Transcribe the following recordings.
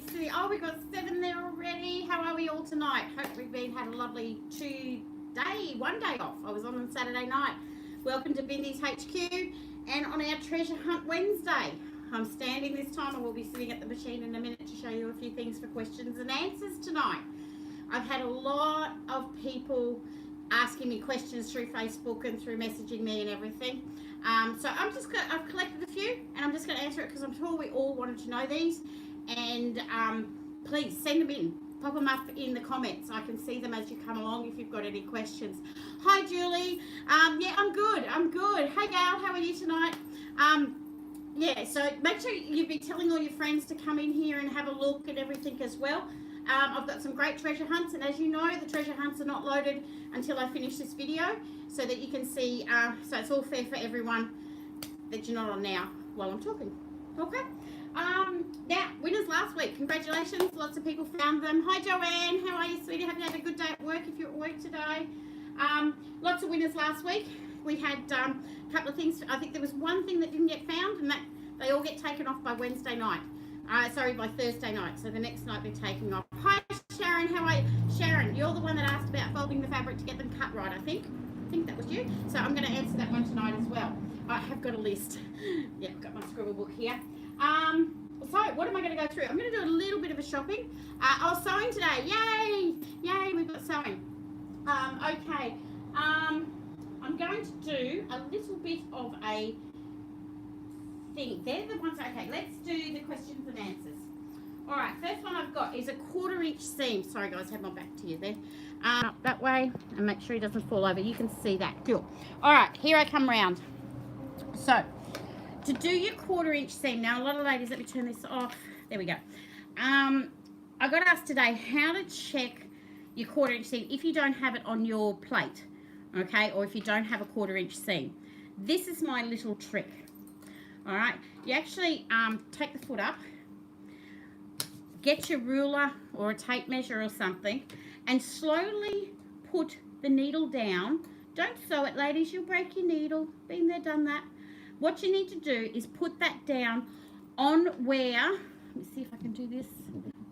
Oh, we got 7 there already. How are we all tonight? Hope we've had a lovely one day off. I was on Saturday night. Welcome to Bindy's HQ and on our treasure hunt Wednesday. I'm standing this time. I will be sitting at the machine in a minute to show you a few things for questions and answers tonight. I've had a lot of people asking me questions through Facebook and through messaging me and everything. So I've collected a few and I'm just going to answer it because I'm sure we all wanted to know these. And please send them in. Pop them up in the comments. I can see them as you come along if you've got any questions. Hi, Julie. Yeah, I'm good. Hey, Gail, how are you tonight? Yeah, so make sure you be telling all your friends to come in here and have a look and everything as well. I've got some great treasure hunts, and as you know, the treasure hunts are not loaded until I finish this video, so that you can see, so it's all fair for everyone that you're not on now while I'm talking. Okay? Now, winners last week. Congratulations. Lots of people found them. Hi, Joanne. How are you, sweetie? Have you had a good day at work if you're at work today? Lots of winners last week. We had a couple of things. I think there was one thing that didn't get found, and that they all get taken off by Wednesday night. By Thursday night. So the next night they're taking off. Hi, Sharon. How are you? Sharon, you're the one that asked about folding the fabric to get them cut right, I think. I think that was you. So I'm going to answer that one tonight as well. I have got a list. Yeah, I've got my scribble book here. So what am I going to go through? I'm going to do a little bit of a shopping. Sewing today. Yay! Yay, we've got sewing. Okay. I'm going to do a little bit of a thing. They're the ones. Okay, let's do the questions and answers. All right, first one I've got is a 1/4 inch seam. Sorry guys, have my back to you there. Up that way and make sure he doesn't fall over. You can see that. Cool. All right, here I come round. So to do your 1/4 inch seam, now a lot of ladies, let me turn this off. There we go. I got asked today how to check your 1/4 inch seam if you don't have it on your plate, okay, or if you don't have a 1/4 inch seam. This is my little trick. All right, you actually take the foot up, get your ruler or a tape measure or something, and slowly put the needle down. Don't sew it, ladies, you'll break your needle. Been there, done that. What you need to do is put that down on where, let me see if I can do this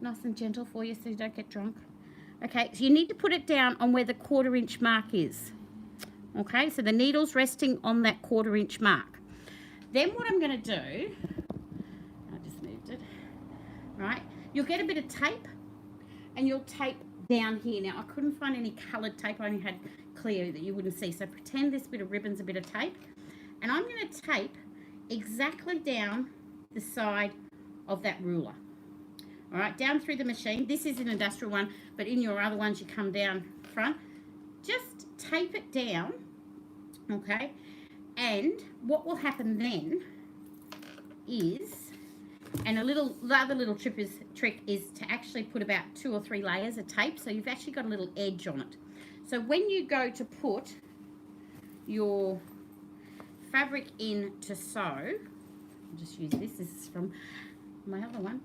nice and gentle for you so you don't get drunk. Okay, so you need to put it down on where the 1/4 inch mark is. Okay, so the needle's resting on that 1/4 inch mark. Then what I'm going to do, I just moved it, right, you'll get a bit of tape and you'll tape down here. Now, I couldn't find any coloured tape. I only had clear that you wouldn't see. So pretend this bit of ribbon's a bit of tape. And I'm going to tape exactly down the side of that ruler. All right, down through the machine. This is an industrial one, but in your other ones, you come down front. Just tape it down, okay? And what will happen then is, and the other little trick is to actually put about 2 or 3 layers of tape, so you've actually got a little edge on it. So when you go to put your fabric in to sew, I'll just use this is from my other one,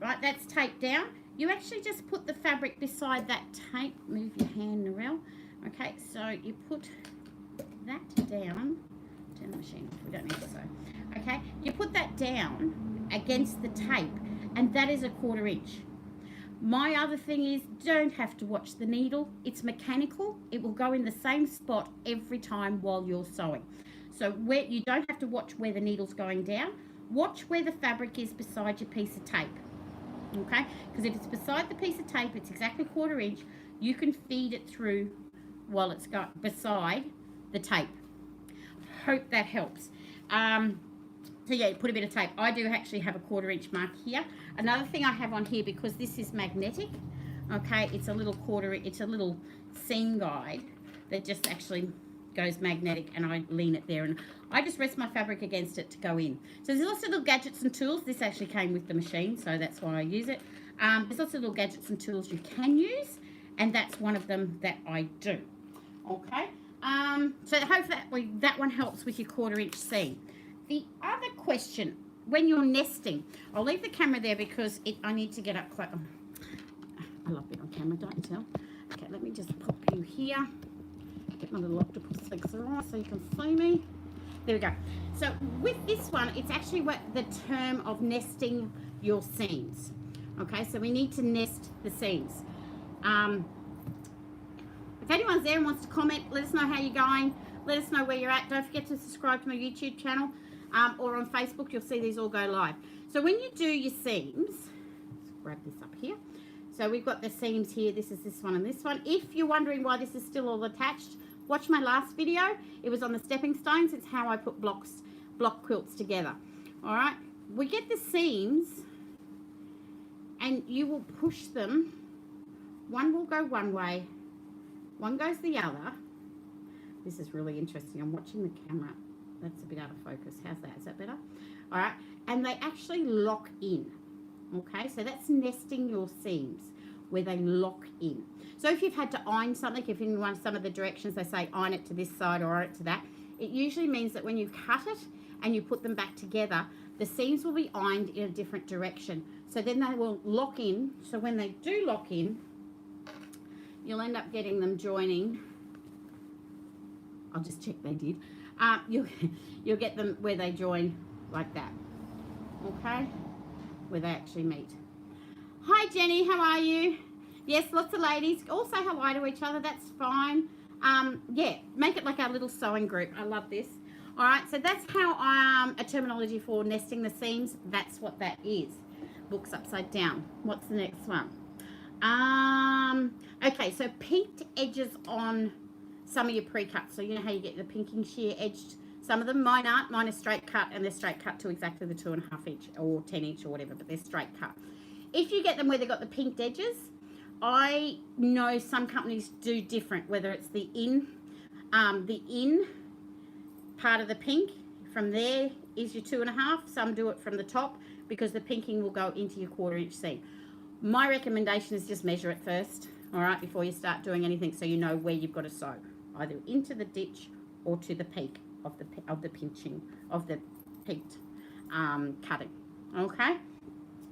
right, that's taped down. You actually just put the fabric beside that tape. Move your hand, Narelle. Okay, so you put that down. Turn the machine off, we don't need to sew. Okay, you put that down against the tape, and that is a 1/4 inch. My other thing is, don't have to watch the needle. It's mechanical. It will go in the same spot every time while you're sewing. So where you don't have to watch where the needle's going down. Watch where the fabric is beside your piece of tape. Okay, because if it's beside the piece of tape, it's exactly 1/4 inch. You can feed it through while it's got beside the tape. Hope that helps. So yeah, put a bit of tape. I do actually have a 1/4 inch mark here. Another thing I have on here, because this is magnetic, okay, it's a little seam guide that just actually goes magnetic, and I lean it there and I just rest my fabric against it to go in. So there's lots of little gadgets and tools. This actually came with the machine, so that's why I use it. There's lots of little gadgets and tools you can use, and that's one of them that I do. Okay, so hopefully that one helps with your 1/4 inch seam. The other question, when you're nesting, I'll leave the camera there because I need to get up close. I love being on camera, don't you tell? Okay, let me just pop you here. Get my little octopus legs on so you can see me. There we go. So with this one, it's actually what the term of nesting your seams. Okay, so we need to nest the seams. If anyone's there and wants to comment, let us know how you're going. Let us know where you're at. Don't forget to subscribe to my YouTube channel, or on Facebook. You'll see these all go live. So when you do your seams, let's grab this up here. So we've got the seams here. This is this one and this one. If you're wondering why this is still all attached, watch my last video. It was on the stepping stones. It's how I put block quilts together. All right. We get the seams, and you will push them. One will go one way, one goes the other. This is really interesting. I'm watching the camera. That's a bit out of focus. How's that? Is that better? All right. And they actually lock in. Okay, so that's nesting your seams where they lock in. So if you've had to iron something, if in some of the directions they say iron it to this side or iron it to that, it usually means that when you cut it and you put them back together, the seams will be ironed in a different direction. So then they will lock in. So when they do lock in, you'll end up getting them joining. I'll just check they did. You'll get them where they join like that. Okay, where they actually meet. Hi Jenny, how are you? Yes, lots of ladies. All say hello to each other. That's fine. Yeah, make it like our little sewing group. I love this. All right, so that's how a terminology for nesting the seams. That's what that is. Books upside down. What's the next one? Okay, so pinked edges on some of your pre-cuts. So you know how you get the pinking shear edged. Some of them, mine aren't. Mine are straight cut, and they're straight cut to exactly the 2.5 inch or 10 inch or whatever, but they're straight cut. If you get them where they've got the pinked edges, I know some companies do different, whether it's the in part of the pink, from there is your 2.5. Some do it from the top because the pinking will go into your 1/4 inch seam. My recommendation is just measure it first, all right, before you start doing anything, so you know where you've got to sew, either into the ditch or to the peak of the pinching of the peaked cutting. Okay.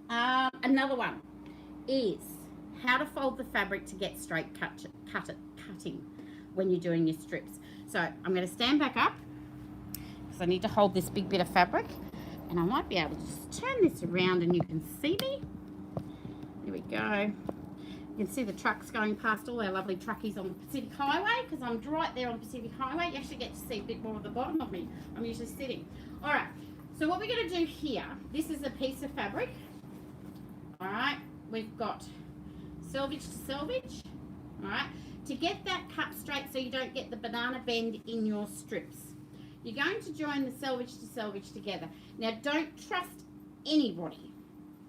Another one is how to fold the fabric to get straight cutting when you're doing your strips. So I'm going to stand back up because I need to hold this big bit of fabric, and I might be able to just turn this around and you can see me. There we go. You can see the trucks going past, all our lovely truckies on the Pacific Highway, because I'm right there on the Pacific Highway. You actually get to see a bit more of the bottom of me. I'm usually sitting. All right, so what we're going to do here, this is a piece of fabric. All right, we've got selvage to selvage. All right, to get that cut straight so you don't get the banana bend in your strips, you're going to join the selvage to selvage together. Now, don't trust anybody,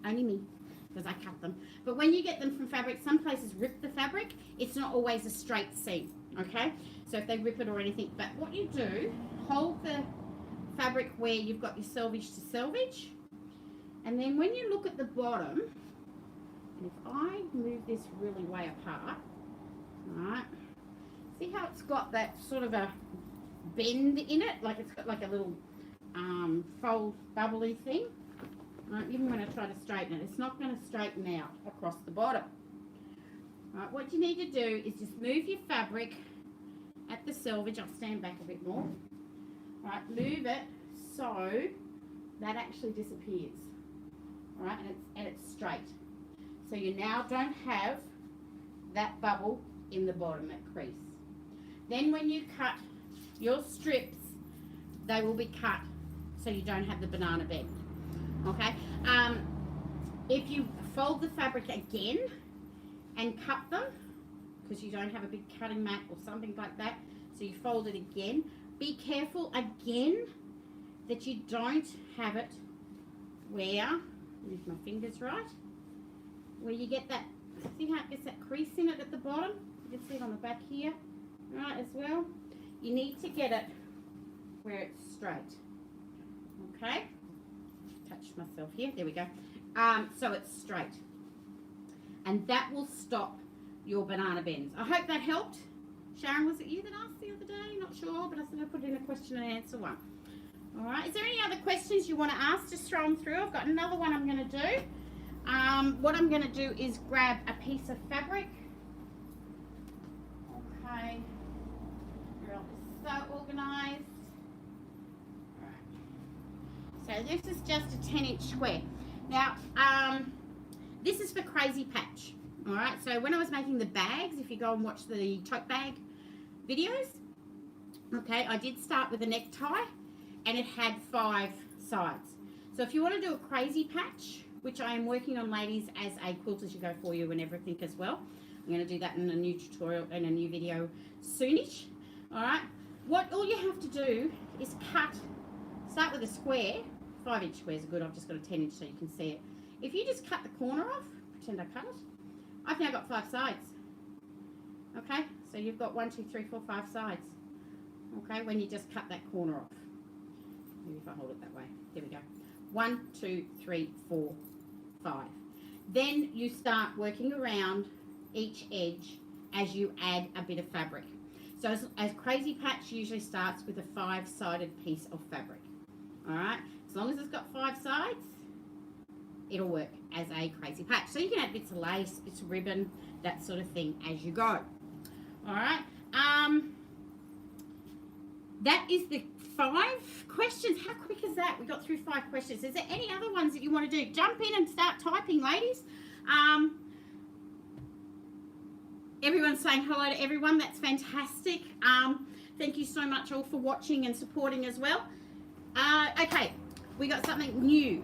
only me, because I cut them. But when you get them from fabric, some places rip the fabric. It's not always a straight seam, okay? So if they rip it or anything, but what you do, hold the fabric where you've got your selvage to selvage, and then when you look at the bottom, and if I move this really way apart, all right, see how it's got that sort of a bend in it, like it's got like a little fold bubbly thing. Right, even when I try to straighten it, it's not going to straighten out across the bottom. Right, what you need to do is just move your fabric at the selvage. I'll stand back a bit more. Right, move it so that actually disappears. All right, and it's straight. So you now don't have that bubble in the bottom, that crease. Then when you cut your strips, they will be cut so you don't have the banana bend. Okay, if you fold the fabric again and cut them, because you don't have a big cutting mat or something like that, so you fold it again, be careful again that you don't have it where, move my fingers right, where you get that, see how it gets that crease in it at the bottom? You can see it on the back here, right, as well. You need to get it where it's straight, okay? Touch myself here, there we go. So it's straight, and that will stop your banana bends. I hope that helped. Sharon, was it you that asked the other day? Not sure, but I said I'd put in a question and answer one. All right, is there any other questions you want to ask? Just throw them through. I've got another one I'm going to do. What I'm going to do is grab a piece of fabric. Okay, we're all so organized. So this is just a 10-inch square. Now, this is for Crazy Patch. All right, so when I was making the bags, if you go and watch the tote bag videos, okay, I did start with a necktie and it had 5 sides. So if you want to do a crazy patch, which I am working on, ladies, as a quilt as you go for you and everything as well. I'm going to do that in a new tutorial and a new video soonish. All right, all you have to do is start with a square. 5-inch squares are good. I've just got a 10-inch so you can see it. If you just cut the corner off, pretend I cut it, I've now got 5 sides. Okay, so you've got 1, 2, 3, 4, 5 sides. Okay, when you just cut that corner off. Maybe if I hold it that way. There we go. 1, 2, 3, 4, 5. Then you start working around each edge as you add a bit of fabric. So as Crazy Patch usually starts with a 5-sided piece of fabric. All right, as long as it's got 5 sides, it'll work as a Crazy Patch. So you can add bits of lace, bits of ribbon, that sort of thing as you go. All right, that is the 5 questions. How quick is that? We got through 5 questions. Is there any other ones that you want to do? Jump in and start typing, ladies. Everyone's saying hello to everyone. That's fantastic. Thank you so much all for watching and supporting as well. Okay, we got something new.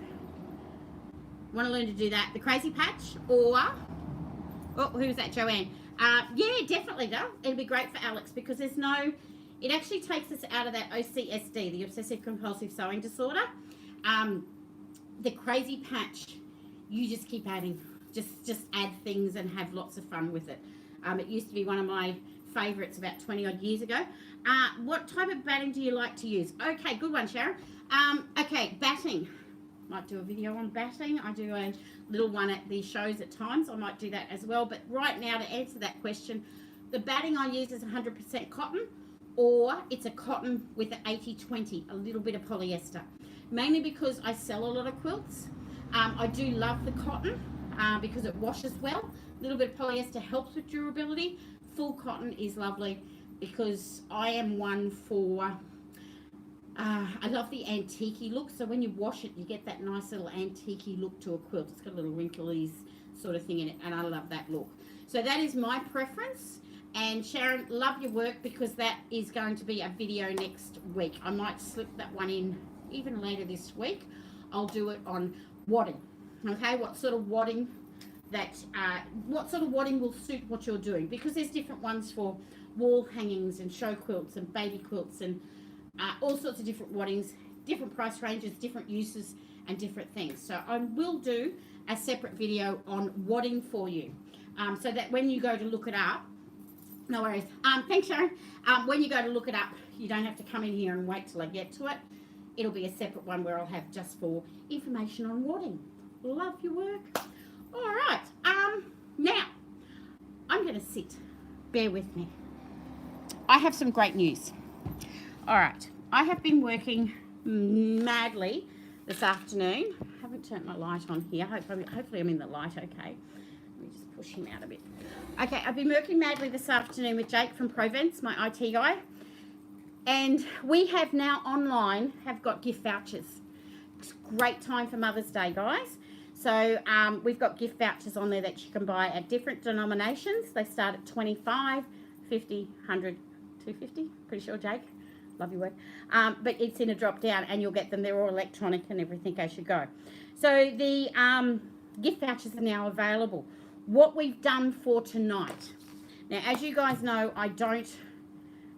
Want to learn to do that? The Crazy Patch or... Oh, who's that? Joanne. Yeah, definitely does. It'll be great for Alex because there's no... It actually takes us out of that OCSD, the Obsessive Compulsive Sewing Disorder. The Crazy Patch, you just keep adding. Just add things and have lots of fun with it. It used to be one of my favourites about 20 odd years ago. What type of batting do you like to use? Okay, good one, Sharon. Okay, batting. Might do a video on batting. I do a little one at the shows at times. I might do that as well. But right now, to answer that question, the batting I use is 100% cotton, or it's a cotton with an 80-20, a little bit of polyester. Mainly because I sell a lot of quilts. I do love the cotton because it washes well. A little bit of polyester helps with durability. Full cotton is lovely because I am one for... I love the antique-y look, so when you wash it, you get that nice little antique-y look to a quilt. It's got a little wrinkly sort of thing in it, and I love that look. So that is my preference. And Sharon, love your work because that is going to be a video next week. I might slip that one in even later this week. I'll do it on wadding. Okay, what sort of wadding will suit what you're doing, because there's different ones for wall hangings and show quilts and baby quilts and all sorts of different waddings, different price ranges, different uses and different things. So I will do a separate video on wadding for you, so that when you go to look it up, no worries. Thanks, Sharon. When you go to look it up, you don't have to come in here and wait till I get to it. It'll be a separate one where I'll have just for information on wadding. Love your work. All right. Now, I'm going to sit. Bear with me. I have some great news. All right. I have been working madly this afternoon. I haven't turned my light on here. Hopefully I'm in the light okay. Let me just push him out a bit. Okay, I've been working madly this afternoon with Jake from Provence, my IT guy. And we have now online got gift vouchers. It's a great time for Mother's Day, guys. So we've got gift vouchers on there that you can buy at different denominations. They start at 25, 50, 100, 250. Pretty sure, Jake. Love your work. But it's in a drop down and you'll get them. They're all electronic and everything as you go. So the gift vouchers are now available. What we've done for tonight. Now, as you guys know, I don't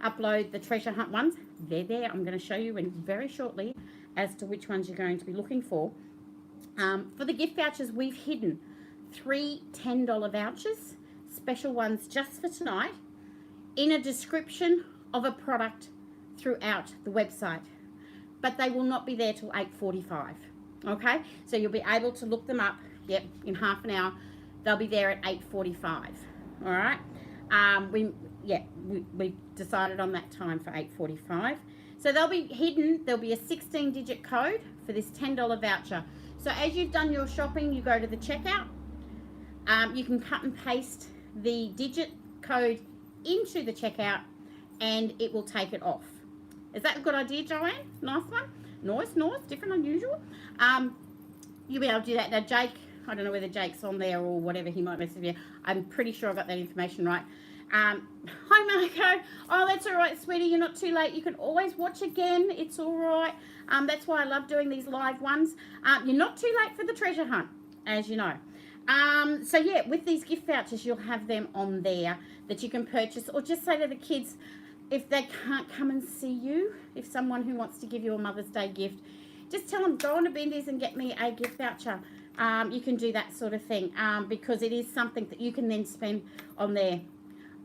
upload the treasure hunt ones. They're there. I'm going to show you in very shortly as to which ones you're going to be looking for. For the gift vouchers, we've hidden 3 $10 vouchers, special ones just for tonight, in a description of a product throughout the website. But they will not be there till 8:45. Okay? So you'll be able to look them up, yep, in half an hour. They'll be there at 8:45. All right? We decided on that time for 8:45. So they'll be hidden. There'll be a 16-digit code for this $10 voucher. So as you've done your shopping, you go to the checkout. You can cut and paste the digit code into the checkout and it will take it off. Is that a good idea, Joanne? Nice one. Nice, different, unusual. You'll be able to do that. Now, Jake I don't know whether Jake's on there or whatever, he might message me. I'm pretty sure I got that information right. Hi, Marco. Oh, that's all right, sweetie. You're not too late. You can always watch again. It's all right. That's why I love doing these live ones. You're not too late for the treasure hunt, as you know. So, yeah, with these gift vouchers, you'll have them on there that you can purchase, or just say to the kids, if they can't come and see you, if someone who wants to give you a Mother's Day gift, just tell them, go on to Bendy's and get me a gift voucher. You can do that sort of thing, because it is something that you can then spend on there.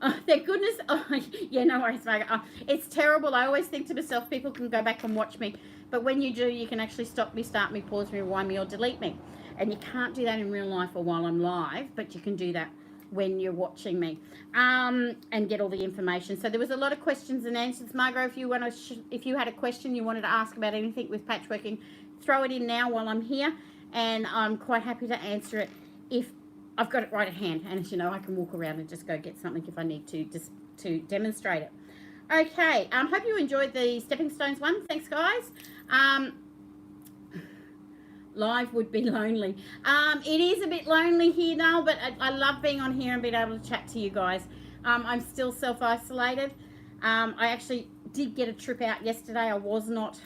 Oh, thank goodness. Oh, yeah, no worries, Margaret. Oh, it's terrible. I always think to myself, people can go back and watch me. But when you do, you can actually stop me, start me, pause me, rewind me, or delete me. And you can't do that in real life or while I'm live, but you can do that when you're watching me, and get all the information. So there was a lot of questions and answers. Margot, if you had a question you wanted to ask about anything with patchworking, throw it in now while I'm here, and I'm quite happy to answer it if I've got it right at hand. And as you know, I can walk around and just go get something if I need to, just to demonstrate it. Okay, hope you enjoyed the Stepping Stones one. Thanks, guys. Live would be lonely. It is a bit lonely here now, but I love being on here and being able to chat to you guys. I'm still self-isolated. I actually did get a trip out yesterday. I was not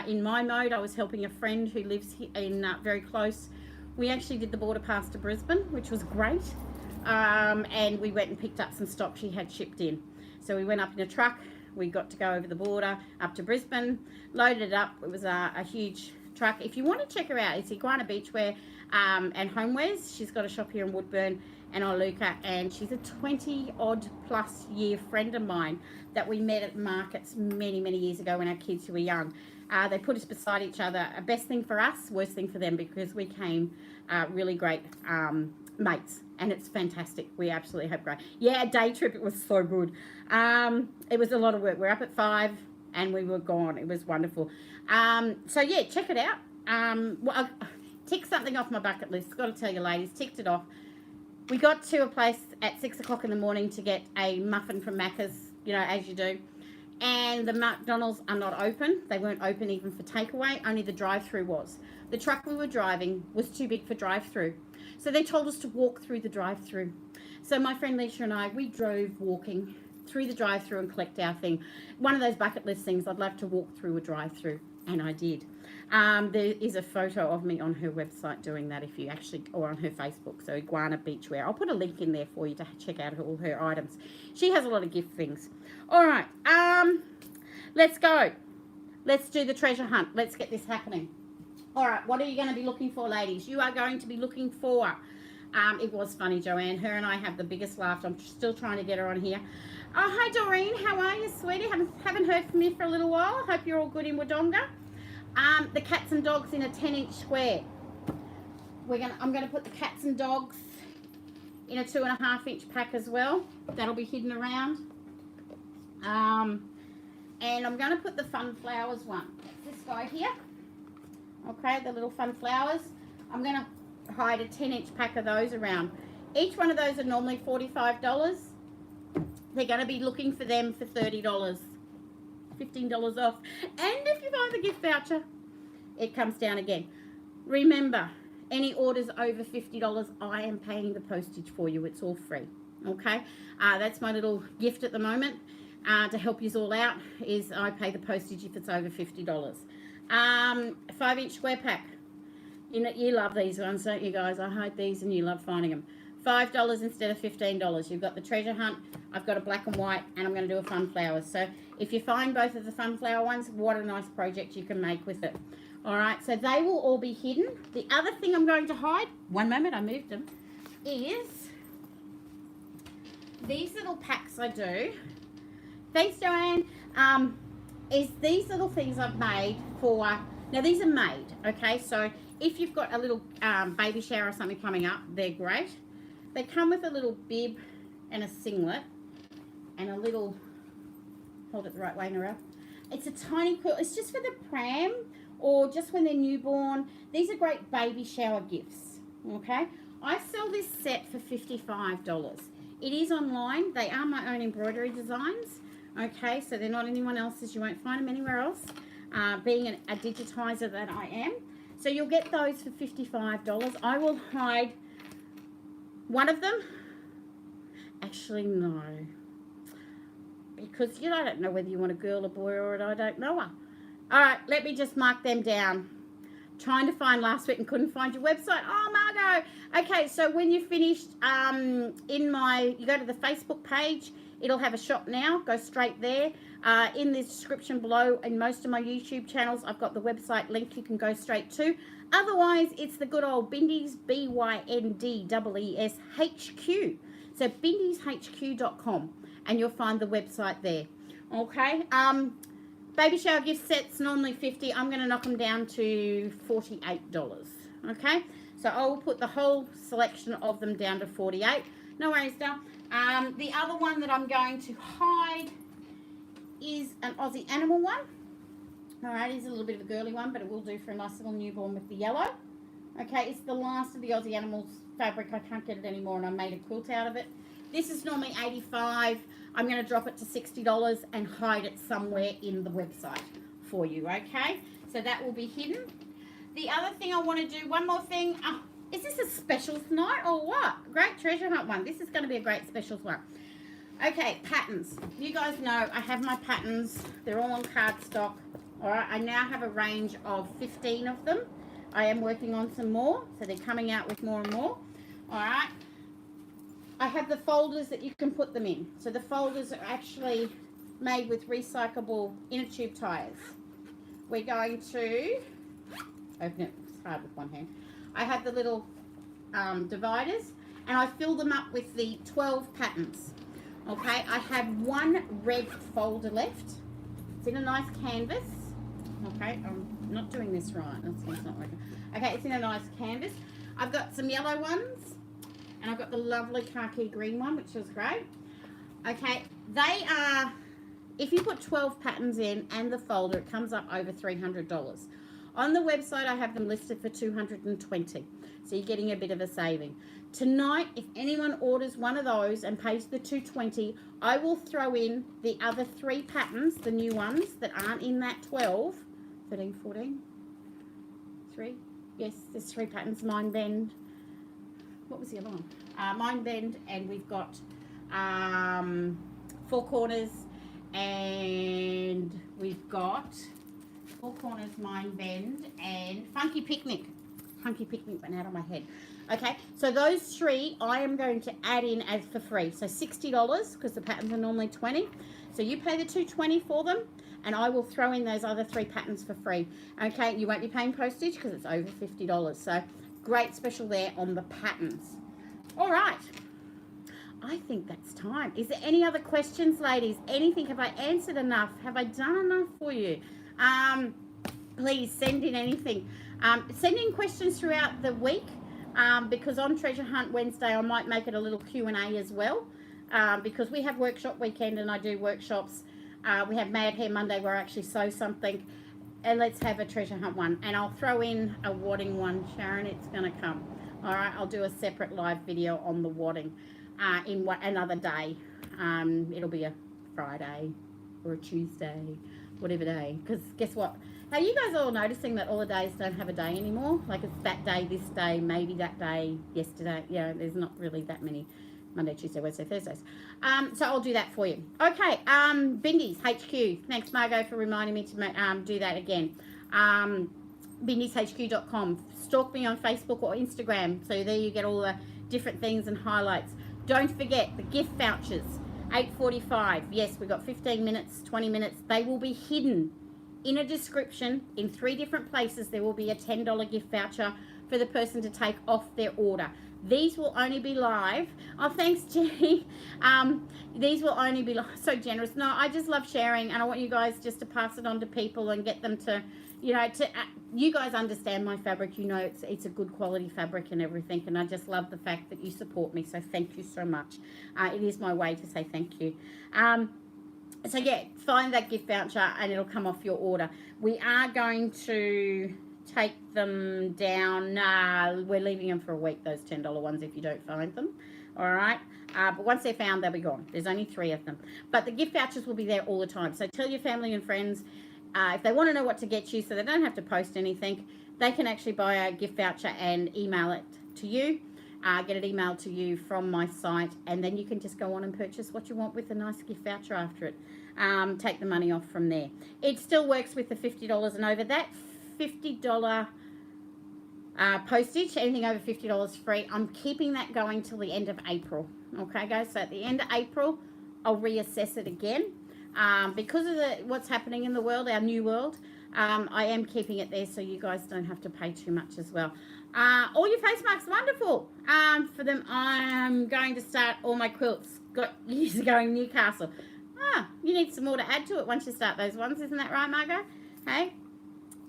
in my mode. I was helping a friend who lives here in very close. We actually did the border pass to Brisbane, which was great. And we went and picked up some stock she had shipped in. So we went up in a truck. We got to go over the border up to Brisbane, loaded it up. It was a huge truck. If you want to check her out, it's Iguana Beachwear and Homewares. She's got a shop here in Woodburn and Iluka, and she's a 20-odd plus year friend of mine that we met at markets many, many years ago when our kids were young. They put us beside each other. Best thing for us, worst thing for them, because we came really great mates, and it's fantastic. We absolutely have great. Yeah, a day trip. It was so good. It was a lot of work. We're up at 5 and we were gone. It was wonderful. So yeah, check it out. Well, I ticked something off my bucket list. Got to tell you, ladies, ticked it off. We got to a place at 6 o'clock in the morning to get a muffin from Macca's, you know, as you do. And the McDonald's are not open. They weren't open even for takeaway. Only the drive-through was. The truck we were driving was too big for drive-through. So they told us to walk through the drive-through. So my friend Leisha and I, we drove walking through the drive-through and collect our thing. One of those bucket list things, I'd love to walk through a drive-through, and I did. There is a photo of me on her website doing that, if you actually, or on her Facebook, so Iguana Beachwear. I'll put a link in there for you to check out all her items. She has a lot of gift things. All right, let's go. Let's do the treasure hunt. Let's get this happening. All right, what are you going to be looking for, ladies? You are going to be looking for, it was funny, Joanne. Her and I have the biggest laugh. I'm still trying to get her on here. Oh, hi, Doreen. How are you, sweetie? Haven't heard from you for a little while. I hope you're all good in Wodonga. The cats and dogs in a 10-inch square. I'm going to put the cats and dogs in a 2.5-inch pack as well. That'll be hidden around. And I'm going to put the fun flowers one. That's this guy here. Okay, the little fun flowers. I'm going to hide a 10-inch pack of those around. Each one of those are normally $45. They're going to be looking for them for $30. $15 off. And if you buy the gift voucher, it comes down again. Remember, any orders over $50, I am paying the postage for you. It's all free. Okay? That's my little gift at the moment to help you all out, is I pay the postage if it's over $50. 5-inch square pack. You love these ones, don't you, guys? I hide these and you love finding them. $5 instead of $15. You've got the treasure hunt. I've got a black and white, and I'm going to do a fun flowers. So if you find both of the fun flower ones, what a nice project you can make with it. All right, so they will all be hidden. The other thing I'm going to hide, one moment, I moved them, is these little packs I do. Thanks, Joanne. Is these little things I've made for, now these are made, okay? So if you've got a little baby shower or something coming up, they're great. They come with a little bib and a singlet and a little, hold it the right way, Narelle. It's a tiny quilt. It's just for the pram or just when they're newborn. These are great baby shower gifts, okay? I sell this set for $55. It is online. They are my own embroidery designs, okay? So they're not anyone else's. You won't find them anywhere else, being a digitizer that I am. So you'll get those for $55. I will hide one of them. Actually, no. Because I don't know whether you want a girl, a boy, or I don't know her. All right, let me just mark them down. Trying to find last week and couldn't find your website. Oh, Margot. Okay, so when you're finished, you go to the Facebook page. It'll have a shop now. Go straight there. In the description below, in most of my YouTube channels, I've got the website link you can go straight to. Otherwise, it's the good old Bindies, BYNDEES HQ. So bindieshq.com, and you'll find the website there. Okay. Baby shower gift sets normally $50. I'm going to knock them down to $48. Okay. So I will put the whole selection of them down to $48. No worries, Del. The other one that I'm going to hide is an Aussie animal one. All right, it's a little bit of a girly one, but it will do for a nice little newborn with the yellow. Okay, it's the last of the Aussie animals fabric. I can't get it anymore, and I made a quilt out of it. This is normally $85. I'm going to drop it to $60 and hide it somewhere in the website for you, okay? So that will be hidden. The other thing I want to do, one more thing. Oh, is this a specials night or what? Great treasure hunt one. This is going to be a great specials one. Okay, patterns. You guys know I have my patterns. They're all on cardstock. All right, I now have a range of 15 of them. I am working on some more, so they're coming out with more and more. All right. I have the folders that you can put them in. So the folders are actually made with recyclable inner tube tires. We're going to open it. It's hard with one hand. I have the little dividers, and I fill them up with the 12 patterns. Okay, I have one red folder left. It's in a nice canvas. Okay, I'm not doing this right. That's not working. Okay, it's in a nice canvas. I've got some yellow ones. And I've got the lovely khaki green one, which is great. Okay, they are, if you put 12 patterns in and the folder, it comes up over $300. On the website, I have them listed for $220. So you're getting a bit of a saving. Tonight, if anyone orders one of those and pays the $220, I will throw in the other 3 patterns, the new ones that aren't in that 12. 13, 14, 3. Yes, there's 3 patterns, Mind Bend. What was the other one? Mind Bend, and we've got 4 corners, and we've got 4 corners, Mind Bend, and Funky Picnic. Funky Picnic went out of my head. Okay, so those 3 I am going to add in as for free. So $60 because the patterns are normally $20. So you pay the $220 for them, and I will throw in those other 3 patterns for free. Okay, you won't be paying postage because it's over $50. So great special there on the patterns. All right. I think that's time. Is there any other questions, ladies? Anything? Have I answered enough? Have I done enough for you? Please send in anything. Send in questions throughout the week because on Treasure Hunt Wednesday, I might make it a little Q&A as well because we have workshop weekend and I do workshops. We have Mad Hair Monday where I actually sew something. And let's have a treasure hunt one. And I'll throw in a wadding one, Sharon. It's going to come. All right, I'll do a separate live video on the wadding in another day. It'll be a Friday or a Tuesday, whatever day. Because guess what? Are you guys all noticing that all the days don't have a day anymore? Like it's that day, this day, maybe that day, yesterday. Yeah, there's not really that many Monday, Tuesday, Wednesday, Thursdays. So I'll do that for you. Okay, Bindies HQ. Thanks, Margot, for reminding me to do that again. BindiesHQ.com. Stalk me on Facebook or Instagram. So there you get all the different things and highlights. Don't forget the gift vouchers. 8:45. Yes, we've got 15 minutes, 20 minutes. They will be hidden in a description in 3 different places. There will be a $10 gift voucher for the person to take off their order. These will only be live. Oh, thanks, Jenny. These will only be so generous. No, I just love sharing, and I want you guys just to pass it on to people and get them to, you guys understand my fabric. You know it's a good quality fabric and everything, and I just love the fact that you support me. So thank you so much. It is my way to say thank you. So yeah, find that gift voucher and it'll come off your order. We are going to take them down. We're leaving them for a week, those $10 ones, if you don't find them. All right. But once they're found, they'll be gone. There's only 3 of them. But the gift vouchers will be there all the time. So tell your family and friends if they want to know what to get you so they don't have to post anything. they can actually buy a gift voucher and email it to you. Get it emailed to you from my site, and then you can just go on and purchase what you want with a nice gift voucher after it. Take the money off from there. It still works with the $50 and over. That $50 postage, anything over $50 free. I'm keeping that going till the end of April. Okay, guys, so at the end of April, I'll reassess it again. Because of what's happening in the world, our new world, I am keeping it there so you guys don't have to pay too much as well. All your face marks, wonderful. For them, I'm going to start all my quilts. Got years ago in Newcastle. You need some more to add to it once you start those ones. Isn't that right, Margot? Hey?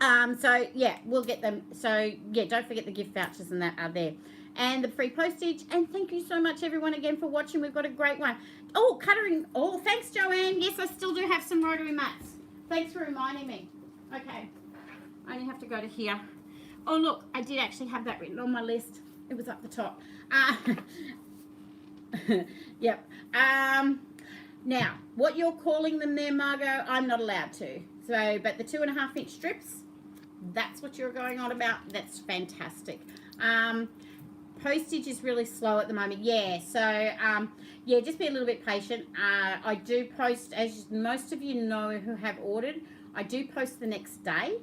So, yeah, we'll get them. So, yeah, don't forget the gift vouchers and that are there. And the free postage. And thank you so much, everyone, again, for watching. We've got a great one. Oh, cuttering. Oh, thanks, Joanne. Yes, I still do have some rotary mats. Thanks for reminding me. Okay. I only have to go to here. Oh, look, I did actually have that written on my list. It was up the top. Yep. Now, what you're calling them there, Margot, I'm not allowed to. So, but the 2.5-inch strips, that's what you're going on about. That's fantastic. Postage is really slow at the moment. Yeah, so, yeah, just be a little bit patient. I do post, as most of you know who have ordered, I do post the next day.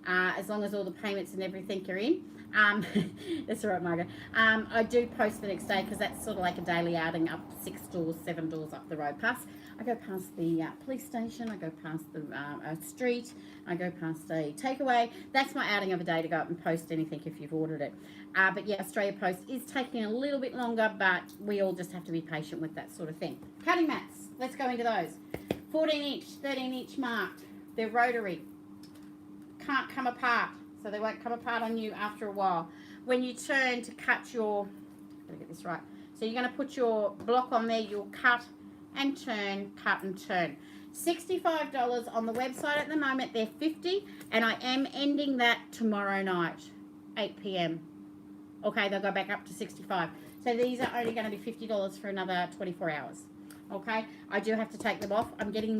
As long as all the payments and everything are in. That's all right, Margaret. I do post the next day because that's sort of like a daily outing up 6 doors, 7 doors up the road. I go past the police station. I go past the street. I go past a takeaway. That's my outing of a day to go up and post anything if you've ordered it. But yeah, Australia Post is taking a little bit longer, but we all just have to be patient with that sort of thing. Cutting mats. Let's go into those. 14-inch, 13-inch marked. They're rotary. Can't come apart, so they won't come apart on you after a while. When you turn to cut your, gotta get this right, so you're going to put your block on there, you'll cut and turn, cut and turn. $65 on the website at the moment. They're $50, and I am ending that tomorrow night, 8 p.m. Okay, they'll go back up to $65. So these are only going to be $50 for another 24 hours. Okay, I do have to take them off. I'm getting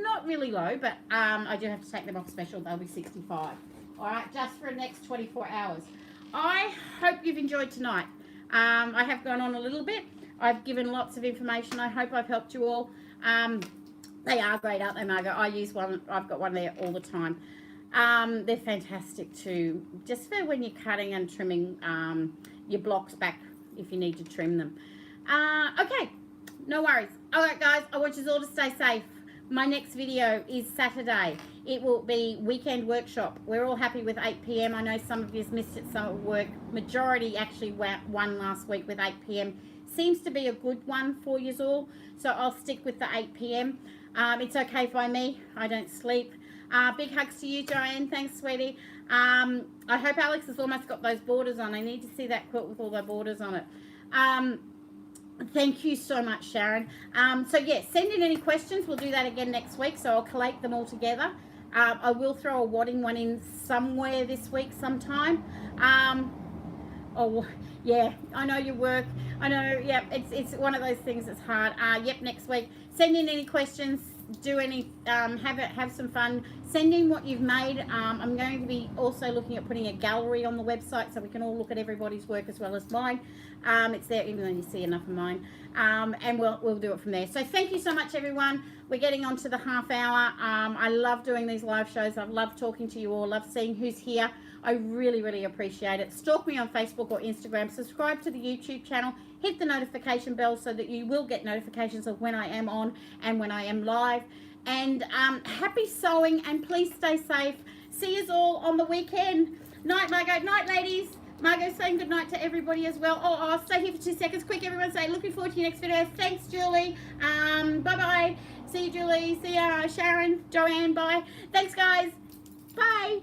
not really low, but I do have to take them off special. They'll be $65. All right, just for the next 24 hours. I hope you've enjoyed tonight. I have gone on a little bit. I've given lots of information. I hope I've helped you all. They are great, aren't they, Margot? I use one. I've got one there all the time. They're fantastic too, just for when you're cutting and trimming your blocks back if you need to trim them. Okay. No worries. All right, guys, I want you all to stay safe. My next video is Saturday. It will be weekend workshop. We're all happy with 8 p.m. I know some of you missed it, some at work. Majority actually won last week with 8 p.m. Seems to be a good one for you all, so I'll stick with the 8 p.m. It's okay by me. I don't sleep. Big hugs to you, Joanne. Thanks, sweetie. I hope Alex has almost got those borders on. I need to see that quilt with all the borders on it. Thank you so much, Sharon. So, yeah, send in any questions. We'll do that again next week, so I'll collate them all together. I will throw a wadding one in somewhere this week sometime. Oh, yeah, I know you work. I know, yep, it's one of those things that's hard. Yep, next week. Send in any questions. Do any, have some fun. Send in what you've made. I'm going to be also looking at putting a gallery on the website so we can all look at everybody's work as well as mine. It's there even though you see enough of mine. And we'll do it from there. So thank you so much, everyone. We're getting on to the half hour. I love doing these live shows. I love talking to you all. Love seeing who's here. I really, really appreciate it. Stalk me on Facebook or Instagram. Subscribe to the YouTube channel. Hit the notification bell so that you will get notifications of when I am on and when I am live. And happy sewing, and please stay safe. See you all on the weekend. Night, Margot. Night, ladies. Margot saying good night to everybody as well. Oh, I'll stay here for 2 seconds. Quick, everyone say looking forward to your next video. Thanks, Julie. Bye-bye. See you, Julie. See ya, Sharon, Joanne. Bye. Thanks, guys. Bye.